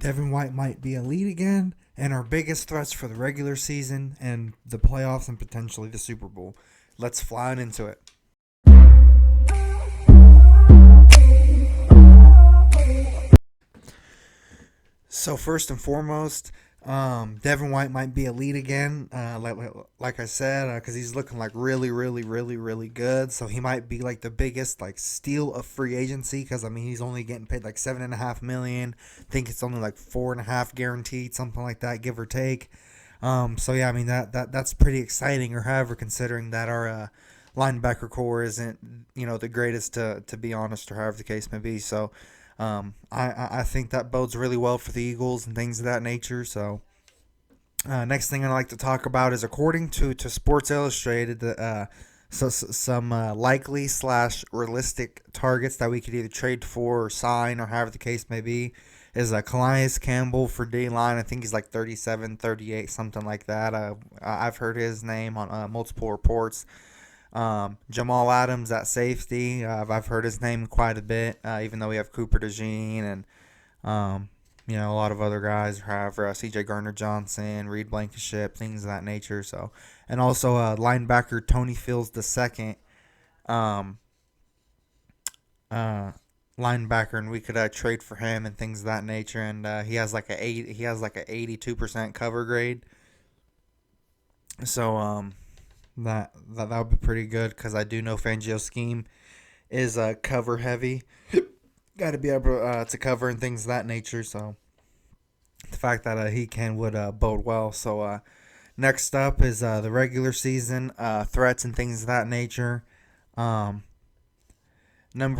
Devin White might be elite again, and our biggest threats for the regular season and the playoffs and potentially the Super Bowl. Let's fly on into it. So first and foremost, Devin White might be elite again, like I said, because he's looking like really, really, really, really good. So he might be like the biggest like steal of free agency because I mean he's only getting paid like $7.5 million. I think it's only like 4.5 guaranteed, something like that, give or take. So yeah, I mean that's pretty exciting. Or however, considering that our linebacker core isn't the greatest to be honest, or however the case may be. So I think that bodes really well for the Eagles and things of that nature. So next thing I'd like to talk about is according to Sports Illustrated, some likely slash realistic targets that we could either trade for or sign or however the case may be is Calais Campbell for D-line. I think he's like 37, 38, something like that. I've heard his name on multiple reports. Jamal Adams at safety. I've heard his name quite a bit, even though we have Cooper DeJean and a lot of other guys. However, C.J. Gardner-Johnson, Reed Blankenship, things of that nature. So, and also linebacker Tony Fields II, linebacker, and we could trade for him and things of that nature. And he has like a 82% cover grade. So that would be pretty good because I do know Fangio's scheme is cover heavy. Got to be able to cover and things of that nature. So the fact that he would bode well. So next up is the regular season threats and things of that nature. Number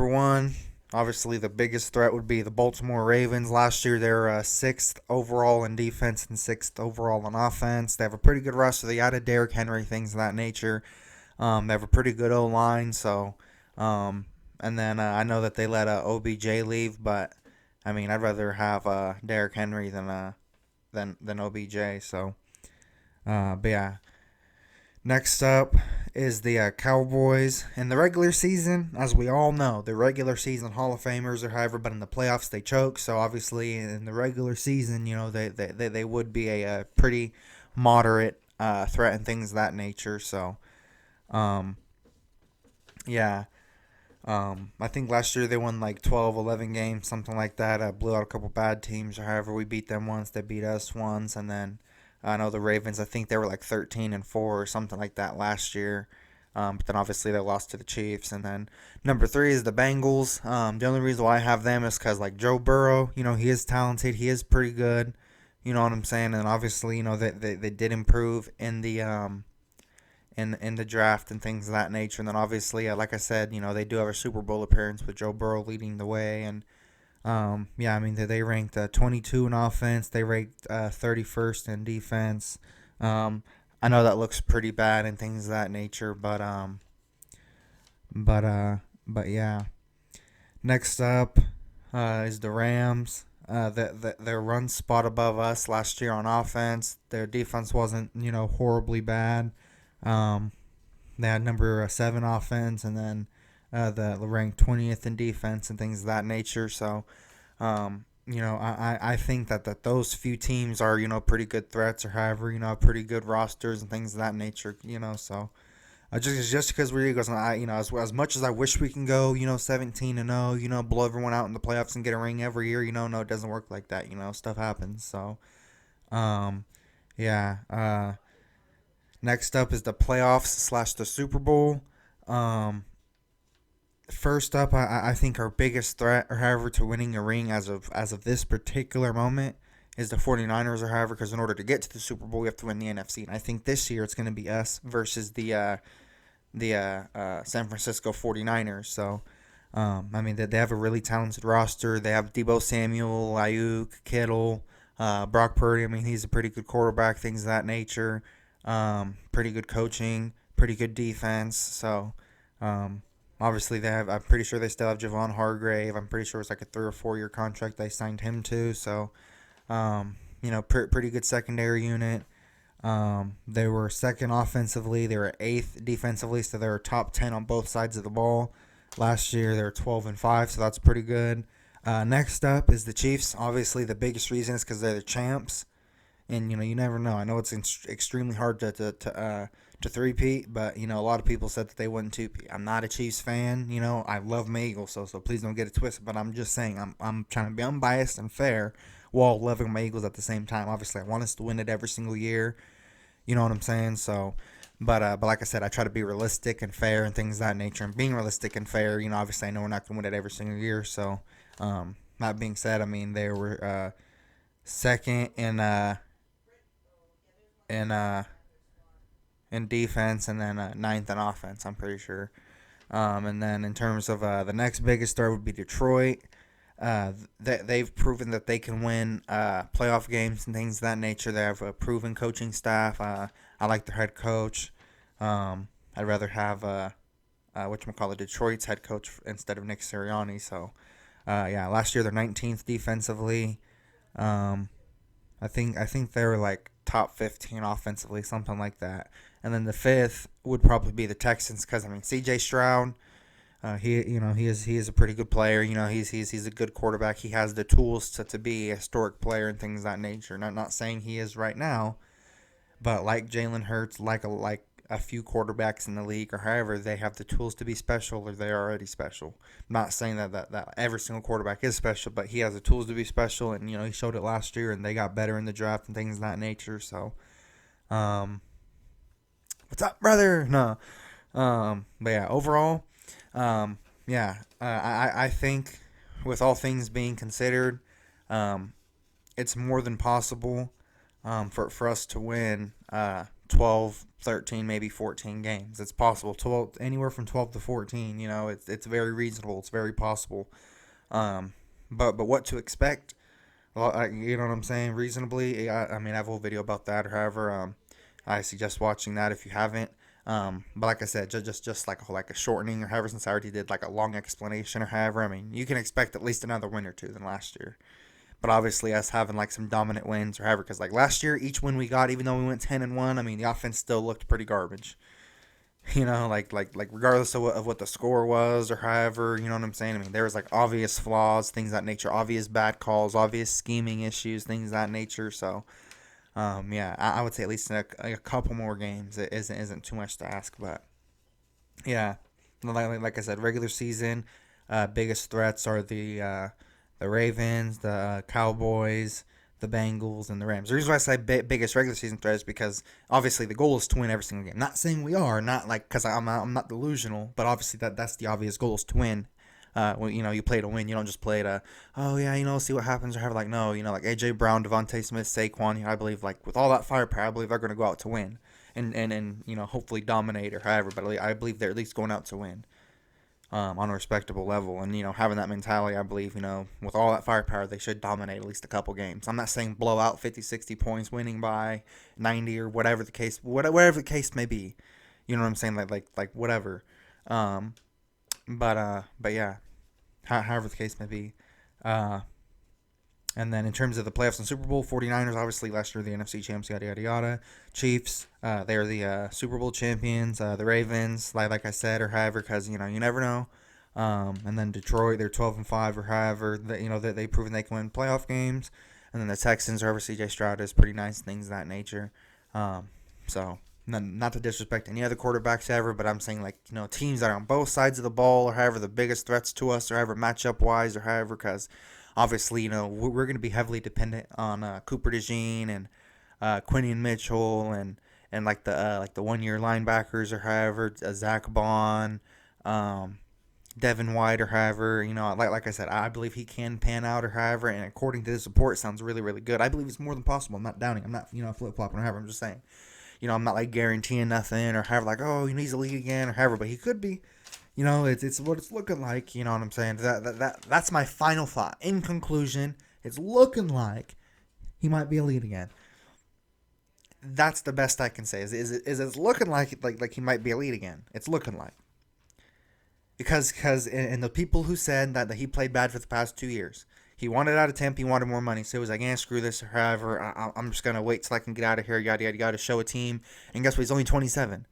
one, obviously the biggest threat would be the Baltimore Ravens. Last year they were 6th overall in defense and 6th overall in offense. They have a pretty good roster. They added Derrick Henry, things of that nature. They have a pretty good O-line. So, and then I know that they let OBJ leave, but I mean I'd rather have Derrick Henry than OBJ. So, but yeah. Next up is the Cowboys. In the regular season, as we all know, the regular season Hall of Famers or however, but in the playoffs they choke. So obviously in the regular season, they would be a pretty moderate threat and things of that nature. So, yeah. I think last year they won like 12, 11 games, something like that. Blew out a couple bad teams or however. We beat them once, they beat us once, and then I know the Ravens, I think they were like 13-4 or something like that last year. But then obviously they lost to the Chiefs. And then number 3 is the Bengals. The only reason why I have them is because like Joe Burrow, he is talented. He is pretty good. You know what I'm saying? And obviously, they did improve in the in the draft and things of that nature. And then obviously, like I said, they do have a Super Bowl appearance with Joe Burrow leading the way. And I mean, they ranked 22 in offense. They ranked 31st in defense. I know that looks pretty bad and things of that nature, but yeah. Next up is the Rams. Their run spot above us last year on offense. Their defense wasn't horribly bad. They had number 7 offense, and then the ranked 20th in defense and things of that nature. So, I think that those few teams are, pretty good threats or however, pretty good rosters and things of that nature, So, just because we're Eagles, and as much as I wish we can go, 17-0, blow everyone out in the playoffs and get a ring every year, no, it doesn't work like that, stuff happens. So, yeah. Next up is the playoffs / the Super Bowl. First up, I think our biggest threat, or however, to winning a ring as of this particular moment is the 49ers, or however, because in order to get to the Super Bowl, we have to win the NFC. And I think this year it's going to be us versus the San Francisco 49ers. So, I mean, they have a really talented roster. They have Deebo Samuel, Ayuk, Kittle, Brock Purdy. I mean, he's a pretty good quarterback, things of that nature. Pretty good coaching, pretty good defense. So, obviously they have. I'm pretty sure they still have Javon Hargrave. I'm pretty sure it's like a 3 or 4 year contract they signed him to. So, pretty good secondary unit. They were second offensively. They were 8th defensively. So they were top 10 on both sides of the ball. Last year they were 12-5. So that's pretty good. Next up is the Chiefs. Obviously, the biggest reason is because they're the champs, and you never know. I know it's extremely hard to three-peat, but a lot of people said that they wouldn't two-peat. I'm not a Chiefs fan. I love my Eagles, so please don't get it twisted. But I'm just saying I'm trying to be unbiased and fair while loving my Eagles at the same time. Obviously, I want us to win it every single year. You know what I'm saying? So, but like I said, I try to be realistic and fair and things of that nature. And being realistic and fair, obviously I know we're not going to win it every single year. So, that being said, I mean they were second in in defense and then ninth in offense. I'm pretty sure. And then in terms of the next biggest threat would be Detroit. They've proven that they can win playoff games and things of that nature. They have a proven coaching staff. I like their head coach. I'd rather have Detroit's head coach instead of Nick Sirianni. So, yeah, last year they're 19th defensively. I think they were like top 15 offensively, something like that. And then the fifth would probably be the Texans because C.J. Stroud. He is a pretty good player. He's a good quarterback. He has the tools to be a historic player and things of that nature. Not saying he is right now, but like Jalen Hurts, like a few quarterbacks in the league, or however, they have the tools to be special, or they're already special. I'm not saying that every single quarterback is special, but he has the tools to be special, and he showed it last year, and they got better in the draft and things of that nature. So, what's up, brother? No, but yeah, overall. I think with all things being considered, it's more than possible for us to win 12, 13, maybe 14 games. It's possible. 12, anywhere from 12 to 14, it's very reasonable. It's very possible. But what to expect? Well, you know what I'm saying? Reasonably, I have a whole video about that. Or however, I suggest watching that if you haven't. But like I said, just like a shortening or however, since I already did like a long explanation or however, you can expect at least another win or two than last year. But obviously, us having like some dominant wins or however, because like last year, each win we got, even though we went 10-1, the offense still looked pretty garbage. Like regardless of what the score was or however, you know what I'm saying. There was like obvious flaws, things of that nature, obvious bad calls, obvious scheming issues, things of that nature. So, yeah, I would say at least in a couple more games. It isn't too much to ask, but yeah, like I said, regular season, biggest threats are the Ravens, the Cowboys, the Bengals, and the Rams. The reason why I say biggest regular season threat is because obviously the goal is to win every single game. Not saying we are, not like because I'm not delusional, but obviously that's the obvious goal is to win. When you play to win, you don't just play to see what happens or have like no, like AJ Brown, Devontae Smith, Saquon. I believe like with all that firepower, I believe they're going to go out to win and hopefully dominate or however. But I believe they're at least going out to win. On a respectable level. And, having that mentality, I believe, with all that firepower, they should dominate at least a couple games. I'm not saying blow out 50, 60 points, winning by 90 or whatever the case may be. You know what I'm saying? Like whatever. But yeah, however the case may be. And then in terms of the playoffs and Super Bowl, 49ers, obviously last year the NFC champs, yada, yada, yada. Chiefs, they are the Super Bowl champions. The Ravens, like I said, or however, because, you never know. And then Detroit, they're 12-5 or however, they've proven they can win playoff games. And then the Texans, whoever C.J. Stroud is, pretty nice, things of that nature. So, not to disrespect any other quarterbacks ever, but I'm saying, like, teams that are on both sides of the ball or however the biggest threats to us or however matchup-wise or however, because obviously, we're going to be heavily dependent on Cooper DeJean and Quinion Mitchell and like the 1 year linebackers or however, Zach Bond, Devin White or however. Like I said, I believe he can pan out or however. And according to this report, it sounds really, really good. I believe it's more than possible. I'm not doubting. I'm not flip flopping or however. I'm just saying. I'm not like guaranteeing nothing or however like he's a league again or however, but he could be. It's what it's looking like. You know what I'm saying? That's my final thought. In conclusion, it's looking like he might be elite again. That's the best I can say. Is it's looking like he might be elite again. It's looking like because and the people who said that he played bad for the past 2 years. He wanted out of temp. He wanted more money. So he was like, screw this or however. I'm just going to wait till I can get out of here. Yada, yada, yada. Show a team. And guess what? He's only 27.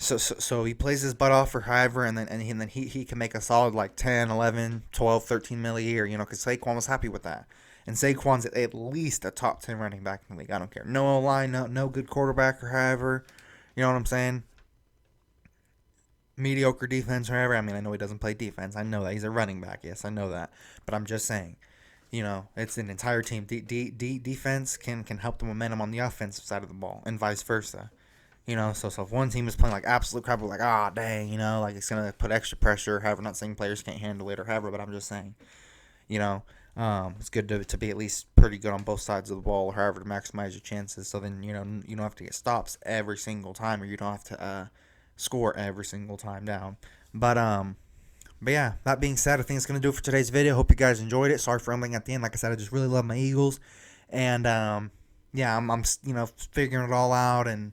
So he plays his butt off for however, and then he can make a solid like 10, 11, 12, 13 mil a year, because Saquon was happy with that. And Saquon's at least a top 10 running back in the league. I don't care. No line, no good quarterback or however. You know what I'm saying? Mediocre defense or however. I mean, I know he doesn't play defense. I know that. He's a running back. Yes, I know that. But I'm just saying, it's an entire team. Defense can help the momentum on the offensive side of the ball and vice versa. So if one team is playing like absolute crap, we're like, dang, like it's going to put extra pressure. However, not saying players can't handle it or however, but I'm just saying, you know, it's good to be at least pretty good on both sides of the ball or however to maximize your chances. So then, you don't have to get stops every single time or you don't have to score every single time down. But yeah, that being said, I think it's going to do it for today's video. Hope you guys enjoyed it. Sorry for rambling at the end. Like I said, I just really love my Eagles. And, yeah, I'm figuring it all out and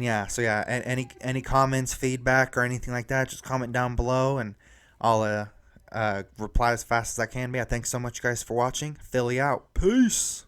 yeah, so yeah, any comments, feedback, or anything like that, just comment down below, and I'll reply as fast as I can be. I thanks so much, guys, for watching. Philly out. Peace.